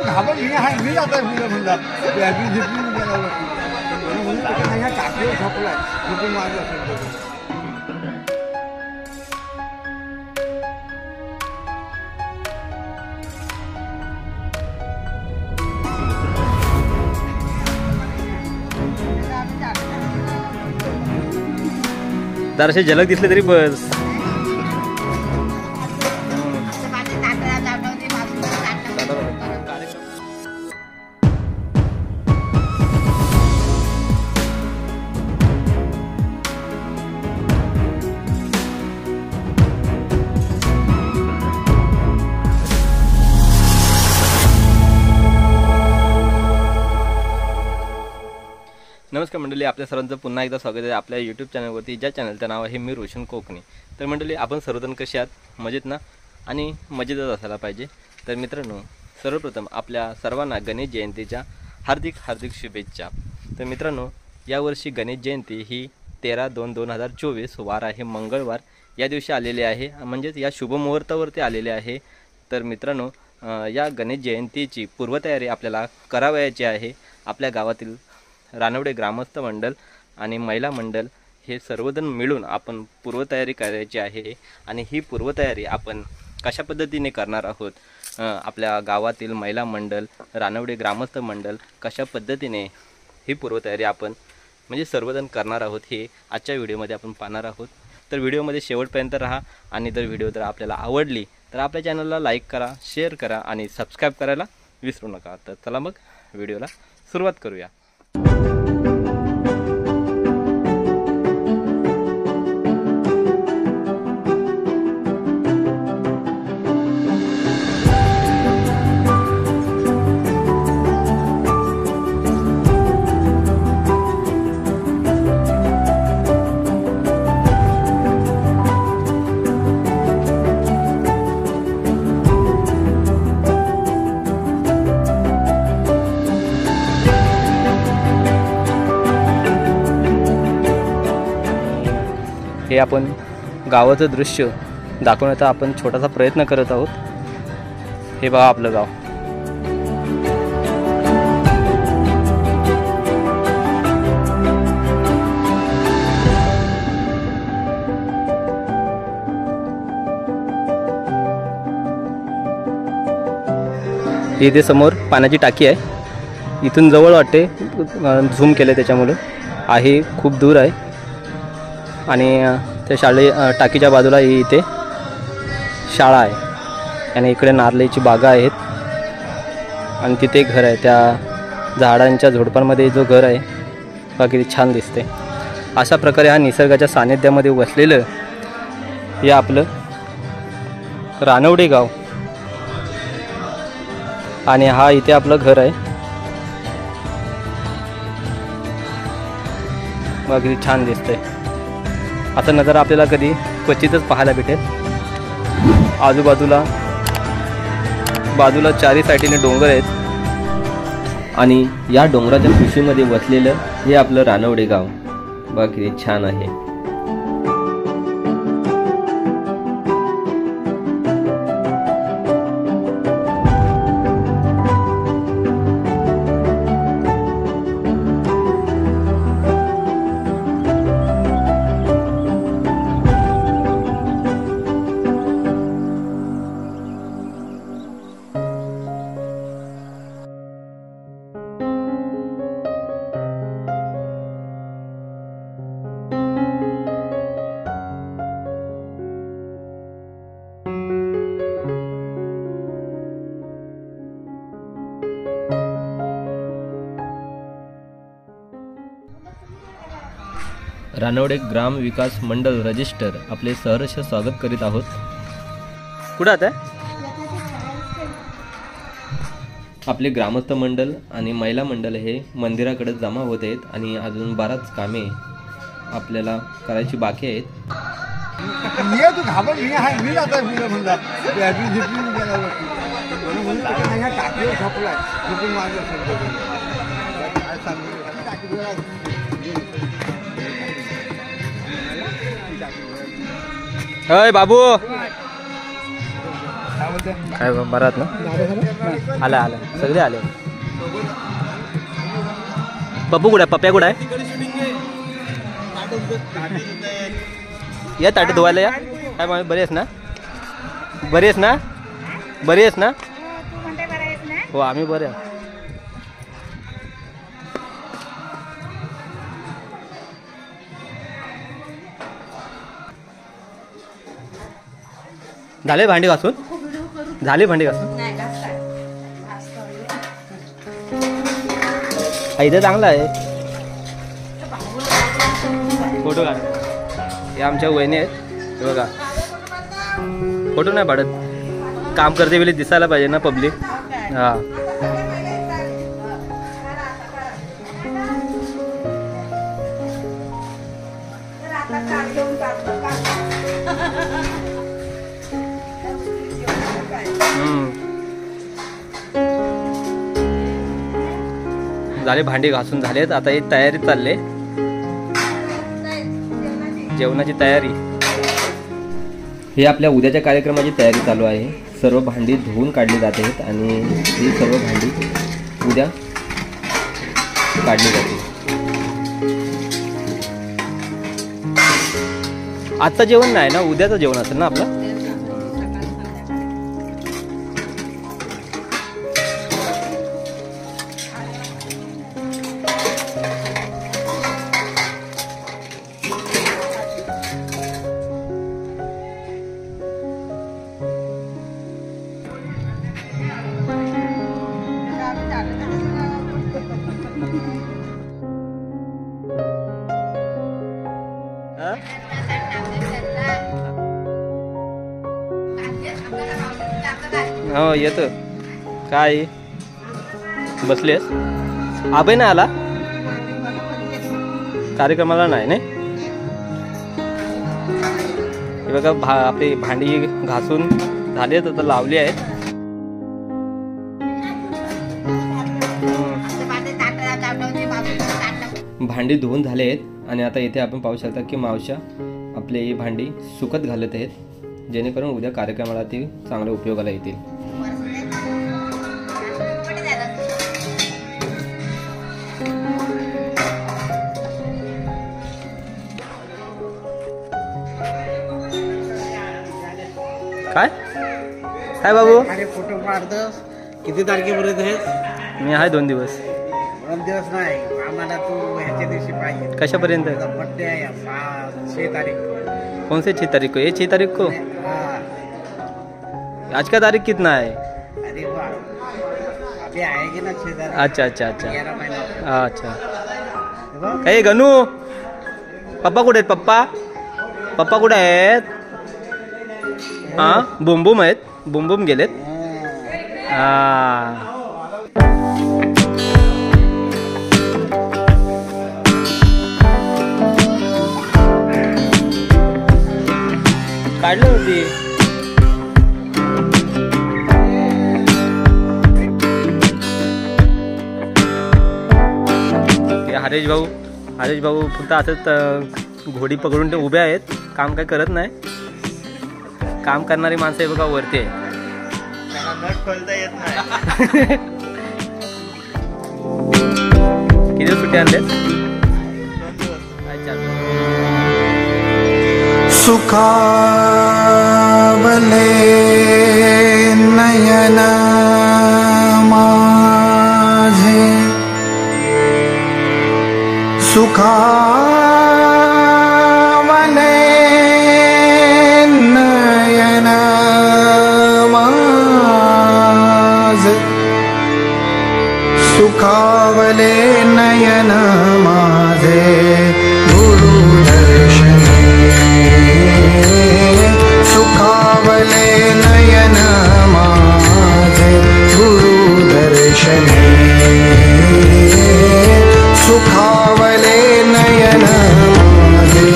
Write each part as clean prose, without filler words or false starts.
घाबर मी आहे मी जाता मुलं म्हणला मी झिपली गेला म्हणून ह्या टाकीवर झोपलाय झोपून मारलं असेल. जराशी झलक दिसली तरी बस. नमस्कार मंडळी, आपल्या सर्वांचं पुन्हा एकदा स्वागत आहे आपल्या यूट्यूब चॅनलवरती, ज्या चॅनलचं नाव आहे मी रोशन कोकणी. तर मंडळी, आपण सर्वजण कसे आहात? मजेत ना? आणि मजेतच असायला पाहिजे. तर मित्रांनो, सर्वप्रथम आपल्या सर्वांना गणेश जयंतीच्या हार्दिक हार्दिक शुभेच्छा. तर मित्रांनो, यावर्षी गणेश जयंती ही 13/2/2024 वार आहे, मंगळवार या दिवशी आलेले आहे, म्हणजेच या शुभमुहूर्तावरती आलेले आहे. तर मित्रांनो, या गणेश जयंतीची पूर्वतयारी आपल्याला करावयाची आहे. आपल्या गावातील रानवडे ग्रामस्थ मंडळ आणि महिला मंडळ हे सर्वजण मिळून आपण पूर्वतयारी करायची आहे. आणि ही पूर्वतयारी आपण कशा पद्धतीने करणार आहोत, आपल्या गावातील महिला मंडळ, रानवडे ग्रामस्थ मंडळ कशा पद्धतीने ही पूर्वतयारी आपण म्हणजे सर्वजण करणार आहोत, हे आजच्या व्हिडिओमध्ये आपण पाहणार आहोत. तर व्हिडिओमध्ये शेवटपर्यंत राहा. आणि जर व्हिडिओ जर आपल्याला आवडली तर आपल्या चॅनलला लाईक करा, शेअर करा आणि सबस्क्राईब करायला विसरू नका. तर चला मग व्हिडिओला सुरुवात करूया. हे आपण गावाचं दृश्य दाखवण्याचा आपण छोटासा प्रयत्न करत आहोत. हे बघा आपलं गाव. इथे समोर पाण्याची टाकी आहे. इथून जवळ वाटते, झूम केले त्याच्यामुळे आहे, खूप दूर आहे. आणि त्या टाकीच्या बाजूला इथे शाळा आहे आणि इकडे नारळीची बागा आहेत आणि तिथे एक घर आहे. त्या झाडांच्या झुडपांमध्ये जो घर आहे बघा किती छान दिसते. अशा प्रकारे हा निसर्गाच्या सानिध्यामध्ये वसलेलं हे आपलं रानवडे गाव आणि हा इथे आपलं घर आहे. बघा किती छान दिसतंय. आता नजारा आपल्याला कधी क्वचितच पाहायला भेटेल. बाजूला चारी साईडीने डोंगर आहेत आणि या डोंगराच्या कुशीमध्ये वसलेलं हे आपलं रानवडे गाव बघा किती छान आहे. रानवडे ग्राम विकास मंडळ रजिस्टर आपले सहर्ष स्वागत करीत आहोत. कुठं आता आपले ग्रामस्थ मंडळ आणि महिला मंडळ हे मंदिराकडे जमा होत आहेत आणि अजून बराच कामे आपल्याला करायची बाकी आहेत. तू घाबर मी आहे मी जाता मुलं म्हणला मी झिपली गेला म्हणून ह्या टाकीवर झोपलाय झोपून मारलं असेल. अय बाबू काय बोलते? काय बरात ना? आला आला सगळे आले. पप्पू कुठे आहे? पप्प्या कुठे आहे? या ताटे धुवायला या. काय मग बरी आहेस ना? बरी आहेस ना? बरी आहेस ना? हो आम्ही बरे आहोत. झाले भांडी घासून? झाली भांडी घासून? इथे चांगला आहे. फोटो काढ. हे आमच्या वहिनी आहेत हे बघा. फोटो नाही पाडत. काम करते वेळी दिसायला पाहिजे ना पब्लिक. हा झाले भांडी घासून झालेत. आता ही तयारी चालले जेवणाची तयारी. ही आपल्या उद्याच्या कार्यक्रमाची तयारी चालू आहे. सर्व भांडी धुवून काढली जात आहेत आणि ही सर्व भांडी उद्या काढली जाते. आजचं जेवण नाही ना, उद्याचं जेवण असेल ना आपलं. हो येतो. काय बसलेस? आबे नाही आला कार्यक्रमाला? नाही नाही. हे बघा आपली भांडी घासून झाली आहेत, आता लावली आहेत. भांडी धुवून झाले आहेत आणि आता इथे आपण पाहू शकता की मावश्या आपले ही भांडी सुकत घालत आहेत, जेणेकरून उद्या कार्यक्रमाला ती चांगल्या उपयोगाला येतील. काय काय बाबू? अरे फोटो काढतोस. किती तारखेपर्यंत आहेत? मी आहे 2 दिवस. 2 दिवस नाही, आम्हाला तू ह्याच्या दिवशी पाहिजे. कशापर्यंत? बर्थडे आहे 6 तारीख. कौन से 6 तारीख को? ये 6 तारीख को? आज का तारीख कितना है? अरे वाह, अभी आएगी ना 6 तारीख. अच्छा अच्छा अच्छा 11 महीना. अच्छा. काय गणू? पप्पा कुठे आहेत? पप्पा कुठे आहेत? हा बुमबुम आहेत. बुमबुम गेलेत. हा काढलं होती. हरेश भाऊ फक्त असंच घोडी पकडून ते उभे आहेत, काम काय करत नाही. काम करणारी माणसं आहे बघा वरती आहे. नट खोलता येत नाही. किती दिवस सुट्टी आणले? सुखावले नयन माझे, सुखावले नयन माझे, सुखावले नयन माझे गुरुदर्शने, सुखावले नयन माझे गुरुदर्शने, सुखावले नयन माझे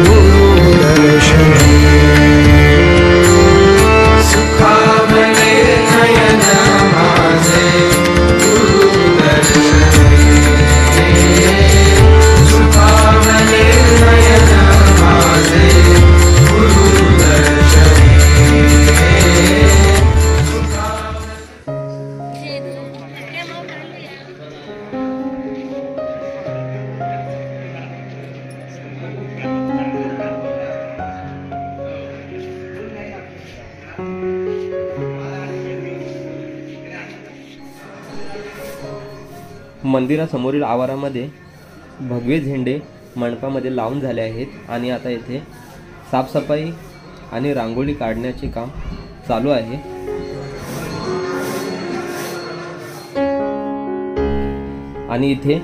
गुरुदर्शने, सुखावले नयन माझे गुरुदर्शने, सुखावले मंदिरासमोरील आवारामध्ये भगवे झेंडे मंडपामध्ये लावून झाले आहेत आणि आता येथे साफसफाई आणि रांगोळी काढण्याचे काम चालू आहे। आणि इथे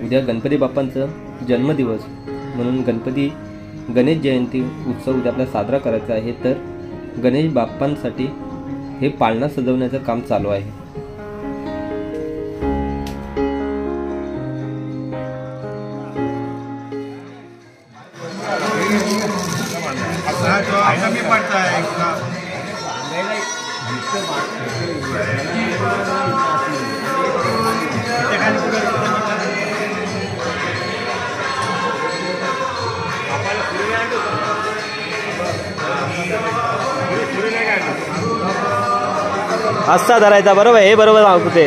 उद्या गणपती बाप्पांचा जन्मदिवस म्हणून गणेश जयंती उत्सव उद्या आपल्याला साजरा करायचा आहे, तर गणेश बाप्पांसाठी हे पाळणा सजवण्याचं काम चालू आहे। असा धरायचा बरोबर, हे बरोबर सांगतो ते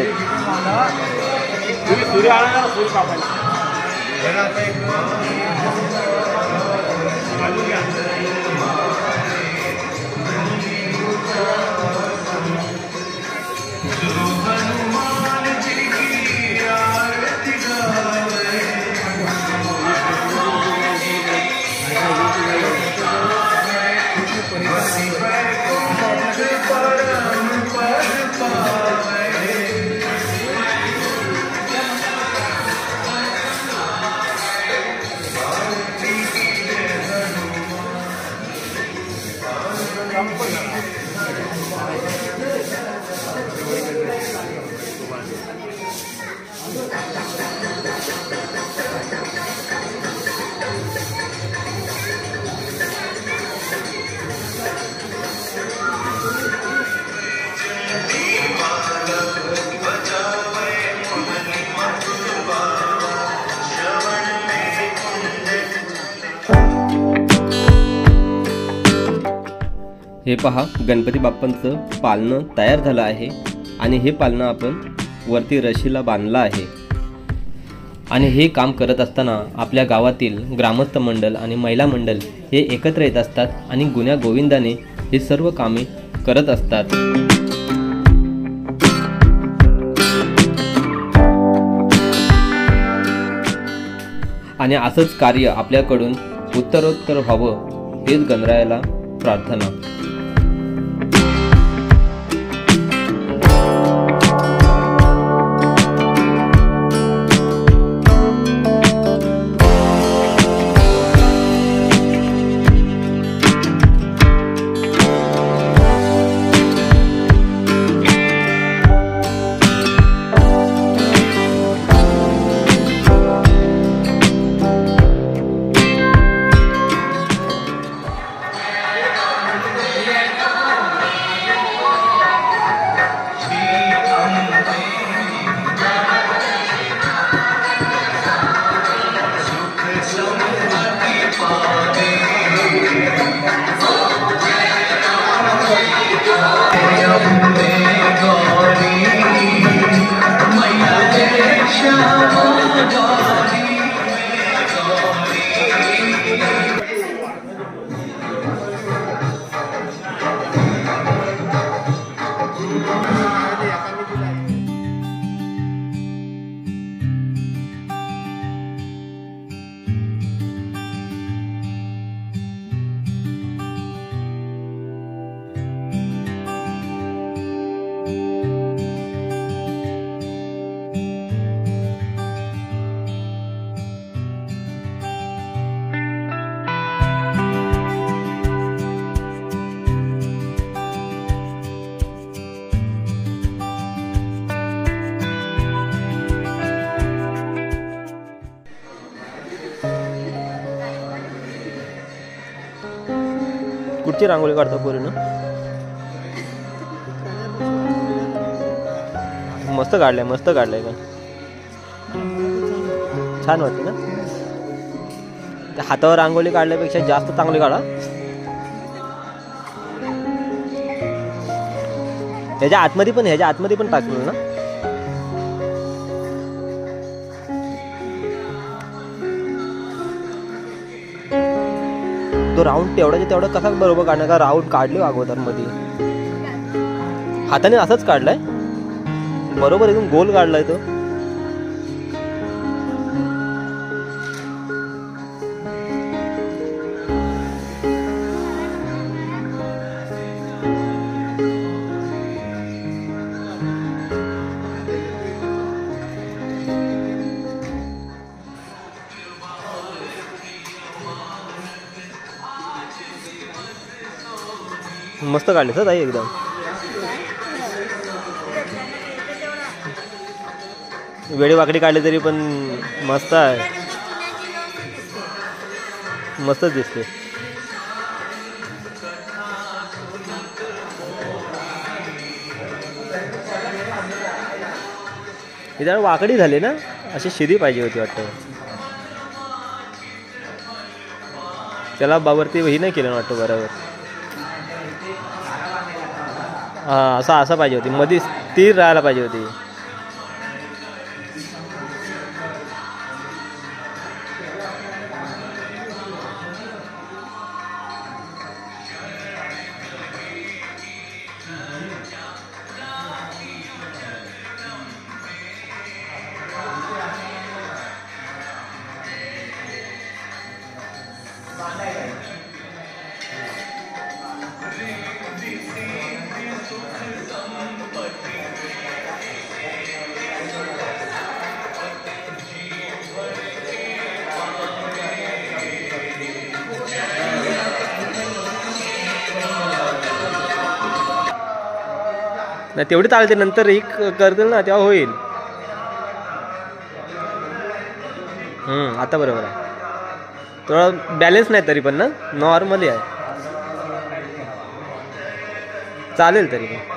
हे पहा, गणपती बाप्पांचं पालणं तयार झालं आहे आणि हे पालणं आपण वरती रशीला बांधलं आहे। आणि हे काम करत असताना आपल्या गावातील ग्रामस्थ मंडळ आणि महिला मंडळ हे एकत्र येत असतात आणि गुण्या गोविंदाने हे सर्व कामे करत असतात। आणि असंच कार्य आपल्याकडून उत्तरोत्तर व्हावं हेच गणरायाला प्रार्थना। कुठची रांगोळी काढतो पोरीनं? मस्त काढलंय, मस्त काढलंय का? छान होती ना? त्या हातावर रांगोळी काढल्यापेक्षा जास्त चांगली काढा। ह्याच्या आतमध्ये पण टाकलं ना? तो राऊंड तेवढा कसा बरोबर काढणार का? राऊंड काढले अगोदर मध्ये हाताने असंच काढलंय। बरोबर एकदम गोल काढलाय तो. मस्त काढले सर ताई एकदम. वेळी वाकडी काढली तरी पण मस्त आहे, मस्तच दिसते. इथे वाकडी झाली ना, अशी शिदी पाहिजे होती वाटतं. त्याला बावरती ही नाही केलं वाटतं बरोबर. हां असं पाहिजे होती, मध्ये स्थिर राहायला पाहिजे होती. नाही तेवढी चालते, नंतर एक करतील ना तेव्हा होईल. आता बरोबर आहे. थोडा बॅलन्स नाही तरी पण ना, नॉर्मली आहे, चालेल तरी पण.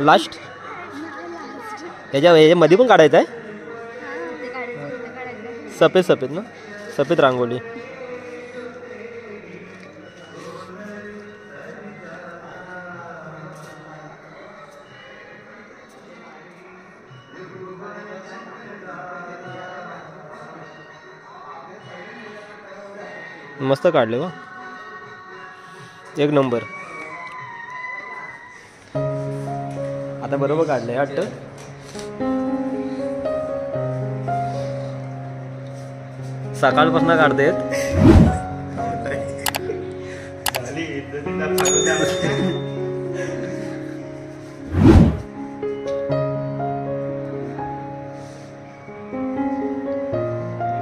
लास्ट ह्याच्यामध्ये पण काढायचं आहे. सफेद ना, सफेद रांगोळी. मस्त काढले वा, एक नंबर. आता बरोबर काढलंय वाटतं. सकाळपासून काढतेत.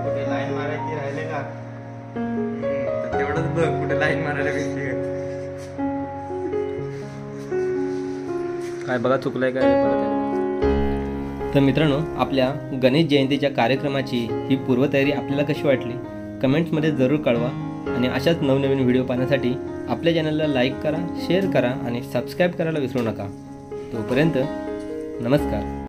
कुठे लाईन मारायची राहिले का, तेवढंच बघ कुठे लाईन मारायला भेटते काय बघा चुकलंय काय परत. तर मित्रांनो, आपल्या गणेश जयंतीच्या कार्यक्रमाची ही पूर्वतयारी आपल्याला कशी वाटली कमेंट्समध्ये जरूर कळवा. आणि अशाच नवनवीन व्हिडिओ पाहण्यासाठी आपल्या चॅनलला लाईक करा, शेअर करा आणि सबस्क्राईब करायला विसरू नका. तोपर्यंत नमस्कार.